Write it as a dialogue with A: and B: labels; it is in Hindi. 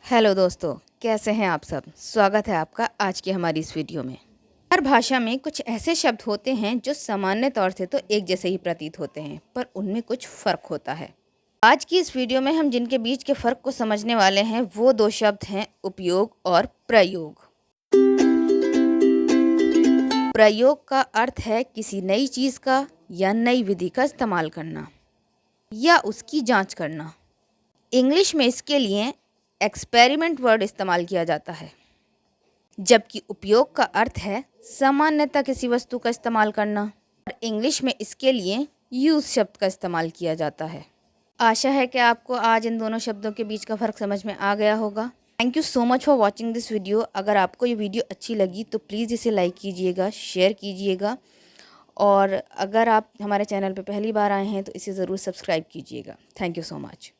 A: हेलो दोस्तों, कैसे हैं आप सब। स्वागत है आपका आज की हमारी इस वीडियो में। हर भाषा में कुछ ऐसे शब्द होते हैं जो सामान्य तौर से तो एक जैसे ही प्रतीत होते हैं, पर उनमें कुछ फ़र्क होता है। आज की इस वीडियो में हम जिनके बीच के फ़र्क को समझने वाले हैं वो दो शब्द हैं, उपयोग और प्रयोग। प्रयोग का अर्थ है किसी नई चीज़ का या नई विधि का इस्तेमाल करना या उसकी जांच करना। इंग्लिश में इसके लिए एक्सपेरिमेंट वर्ड इस्तेमाल किया जाता है, जबकि उपयोग का अर्थ है सामान्यतः किसी वस्तु का इस्तेमाल करना, और इंग्लिश में इसके लिए यूज़ शब्द का इस्तेमाल किया जाता है। आशा है कि आपको आज इन दोनों शब्दों के बीच का फ़र्क समझ में आ गया होगा। Thank you so much for watching this video. अगर आपको ये वीडियो अच्छी लगी तो प्लीज़ इसे लाइक कीजिएगा, शेयर कीजिएगा, और अगर आप हमारे चैनल पर पहली बार आए हैं तो इसे ज़रूर सब्सक्राइब कीजिएगा। Thank you so much.